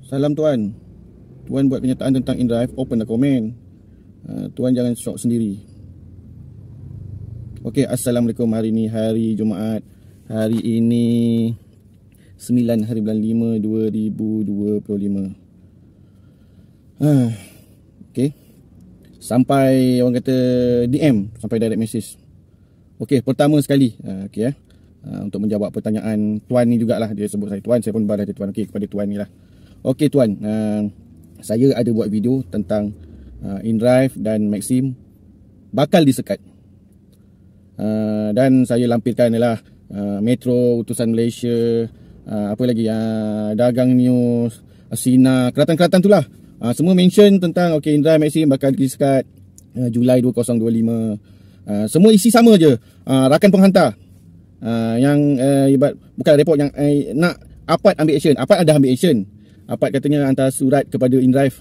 Salam Tuan. Tuan buat kenyataan tentang InDrive, open the comment. Tuan jangan shock sendiri. Okey, Assalamualaikum. Hari ni hari Jumaat. Hari ini 9 hari bulan 5 2025. Okey. Sampai orang kata DM, sampai direct message. Okey, pertama sekali untuk menjawab pertanyaan Tuan ni jugalah. Dia sebut saya Tuan, saya pun balas dia Tuan. Okey, kepada Tuan ni lah. Okey Tuan, saya ada buat video tentang InDrive dan Maxim bakal disekat. Dan saya lampirkan adalah Metro, Utusan Malaysia, apa lagi, Dagang News, Sina, keratan-keratan tu lah. Semua mention tentang InDrive Maxim bakal disekat Julai 2025. Semua isi sama je, rakan penghantar yang bukan report yang nak Apad ambil action. Apad ada ambil action. Apad katanya hantar surat kepada InDrive,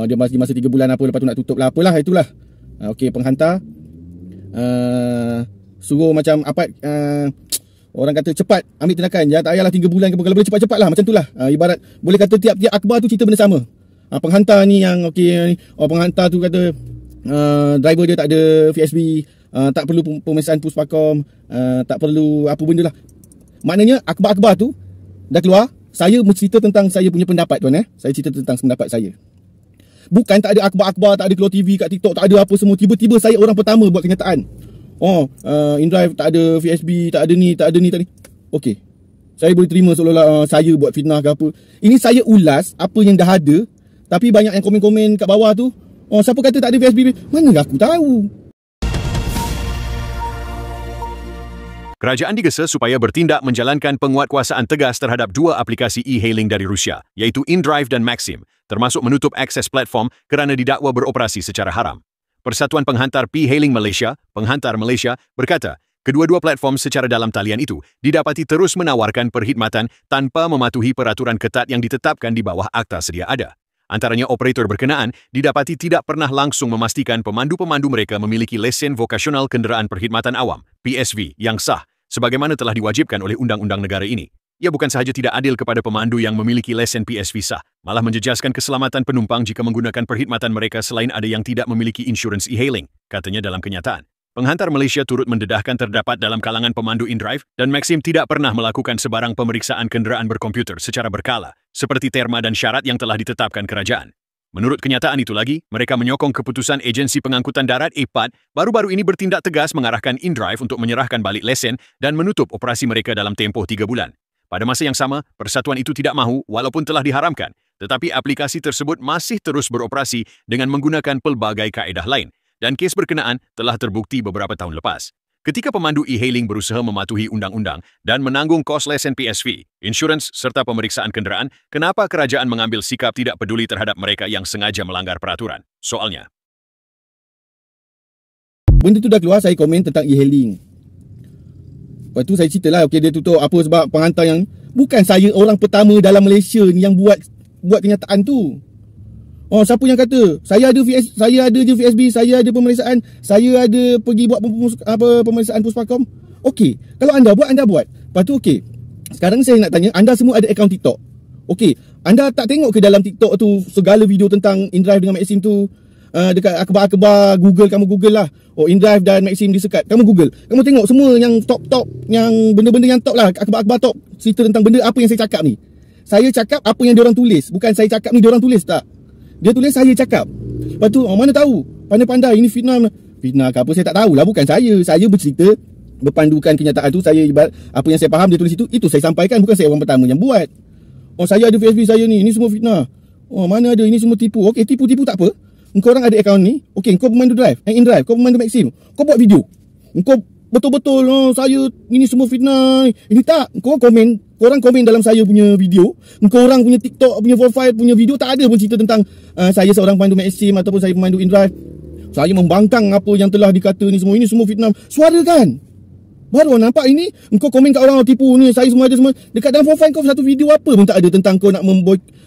dia masa 3 bulan apa, lepas tu nak tutup lah, apalah itulah. Okey, penghantar suruh macam Apad, orang kata cepat ambil tindakan. Jangan tak payahlah 3 bulan ke, kalau boleh cepat-cepat lah, macam tu lah. Ibarat boleh kata tiap-tiap akhbar tu cerita benda sama. Penghantar ni yang penghantar tu kata driver dia tak ada VSB, tak perlu pemeriksaan Puspakom, tak perlu apa benda lah. Maknanya akhbar-akhbar tu dah keluar. Saya cerita tentang saya punya pendapat Tuan. Saya cerita tentang pendapat saya. Bukan tak ada akhbar-akhbar, tak ada keluar TV kat TikTok, tak ada apa semua. Tiba-tiba saya orang pertama buat kenyataan. InDrive tak ada VSB, tak ada ni, tak ada ni, tak ni. Okey, saya boleh terima seolah-olah saya buat fitnah ke apa. Ini saya ulas apa yang dah ada. Tapi banyak yang komen-komen kat bawah tu, siapa kata tak ada VSB? Mana aku tahu. Kerajaan digesa supaya bertindak menjalankan penguatkuasaan tegas terhadap 2 aplikasi e-hailing dari Rusia, iaitu InDrive dan Maxim, termasuk menutup akses platform kerana didakwa beroperasi secara haram. Persatuan Penghantar P-Hailing Malaysia, Penghantar Malaysia, berkata, kedua-dua platform secara dalam talian itu didapati terus menawarkan perkhidmatan tanpa mematuhi peraturan ketat yang ditetapkan di bawah akta sedia ada. Antaranya operator berkenaan didapati tidak pernah langsung memastikan pemandu-pemandu mereka memiliki lesen vokasional kenderaan perkhidmatan awam, PSV, yang sah, sebagaimana telah diwajibkan oleh undang-undang negara ini. Ia bukan sahaja tidak adil kepada pemandu yang memiliki lesen PSV sah, malah menjejaskan keselamatan penumpang jika menggunakan perkhidmatan mereka selain ada yang tidak memiliki insurans e-hailing, katanya dalam kenyataan. Penghantar Malaysia turut mendedahkan terdapat dalam kalangan pemandu InDrive dan Maxim tidak pernah melakukan sebarang pemeriksaan kenderaan berkomputer secara berkala, seperti terma dan syarat yang telah ditetapkan kerajaan. Menurut kenyataan itu lagi, mereka menyokong keputusan Agensi Pengangkutan Darat APAD baru-baru ini bertindak tegas mengarahkan InDrive untuk menyerahkan balik lesen dan menutup operasi mereka dalam tempoh 3 bulan. Pada masa yang sama, persatuan itu tidak mahu walaupun telah diharamkan, tetapi aplikasi tersebut masih terus beroperasi dengan menggunakan pelbagai kaedah lain. Dan kes berkenaan telah terbukti beberapa tahun lepas. Ketika pemandu e-hailing berusaha mematuhi undang-undang dan menanggung kos lesen PSV, insurans serta pemeriksaan kenderaan, kenapa kerajaan mengambil sikap tidak peduli terhadap mereka yang sengaja melanggar peraturan? Soalnya, benda tu dah keluar, saya komen tentang e-hailing. Lepas tu saya ceritalah, dia tutup apa sebab penghantar yang bukan saya orang pertama dalam Malaysia ni yang buat kenyataan tu. Siapa yang kata saya ada je VSB, saya ada pemeriksaan, saya ada pergi buat pemeriksaan Puspakom. Okey, kalau anda buat. Lepas tu okey. Sekarang saya nak tanya, anda semua ada akaun TikTok. Okey, anda tak tengok ke dalam TikTok tu segala video tentang InDrive dengan Maxim tu? Dekat akhbar-akhbar kamu Google lah. InDrive dan Maxim disekat. Kamu Google. Kamu tengok semua yang top, yang benda-benda yang top lah, akhbar-akhbar top cerita tentang benda apa yang saya cakap ni. Saya cakap apa yang diorang tulis, bukan saya cakap ni diorang tulis tak. Dia tulis saya cakap. Lepas tu mana tahu, pandai-pandai ini fitnah ke apa, saya tak tahulah. Bukan saya bercerita berpandukan kenyataan tu. Saya ibarat apa yang saya faham dia tulis itu saya sampaikan, bukan saya orang pertama yang buat. Saya ada VSB saya ni, ini semua fitnah. Mana ada, ini semua tipu. Okey, tipu-tipu tak apa. Engkau orang ada akaun ni, okey, engkau pemandu InDrive, kau pemandu Maxim, kau buat video. Engkau betul-betul saya ini semua fitnah. Ini tak, korang komen dalam saya punya video, engkau orang punya TikTok punya profile punya video tak ada pun cerita tentang saya seorang pemandu Maxim ataupun saya pemandu InDrive. Saya membangkang apa yang telah dikata ni semua. Ini semua fitnah. Suara kan? Baru nampak ini, engkau komen kat orang tipu ni, saya semua ada semua. Dekat dalam profile kau satu video apa pun tak ada tentang kau nak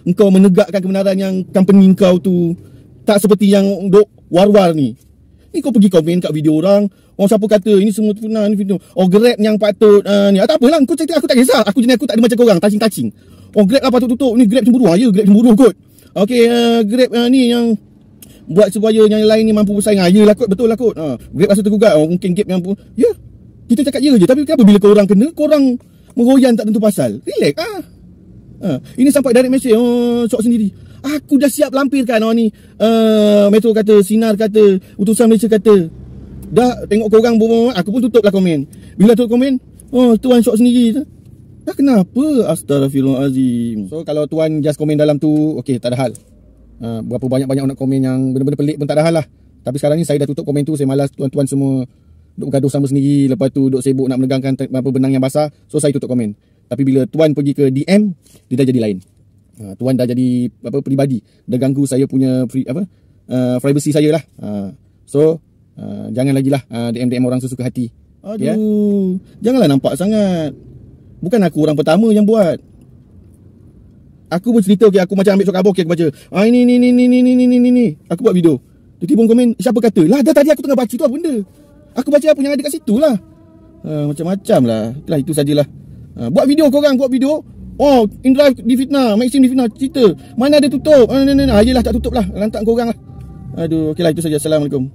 engkau menegakkan kebenaran yang company kau tu. Tak seperti yang dok war-war ni. Ni kau pergi komen kat video orang. Siapa kata ini semua fitnah, ni fitnah. Grab yang patut ni. Tak apalah, kau cakap aku tak kisah. Aku tak ada macam korang, touching. Oh, Grab lah patut tutup. Ni Grab cemburu. Ya, Grab cemburu kot. Okey, Grab ni yang buat supaya yang lain ni mampu bersaing. Yalah kot, betul lah kot. Grab rasa tergugat. Mungkin Grab yang pun. Ya, kita cakap je. Tapi kenapa bila korang kena, korang meroyan tak tentu pasal? Relax ini sampai direct message. Syok sendiri. Aku dah siap lampirkan ni. Metro kata, Sinar kata, Utusan Malaysia kata. Dah tengok korang, aku pun tutup lah komen. Bila tutup komen, tuan syok sendiri. Dah kenapa? Astaghfirullahalazim. So kalau tuan just komen dalam tu, okey, tak ada hal. Berapa banyak-banyak nak komen yang benda-benda pelik pun tak ada hal lah. Tapi sekarang ni saya dah tutup komen tu. Saya malas tuan-tuan semua duk bergaduh sama sendiri. Lepas tu duk sibuk nak menegangkan benang yang basah. So saya tutup komen. Tapi bila tuan pergi ke DM, dia dah jadi lain. Tuan dah jadi peribadi. Dah ganggu saya punya privacy saya lah. So jangan lagi lah DM orang sesuka hati. Aduh, janganlah nampak sangat. Bukan aku orang pertama yang buat. Aku pun cerita, okay, aku macam ambil surat khabar, okay, aku baca. Ini. Aku buat video. Tiba-tiba komen, siapa kata? Lah, dah tadi aku tengah baca tu apa benda. Aku baca apa yang ada kat situ lah. Macam-macam lah. Itulah, itu sajalah. Buat video korang, buat video. InDrive difitnah, Maxim difitnah, cerita. Mana ada tutup? Yelah, tak tutup lah. Lantak korang lah. Aduh, okey lah, itu saja. Assalamualaikum.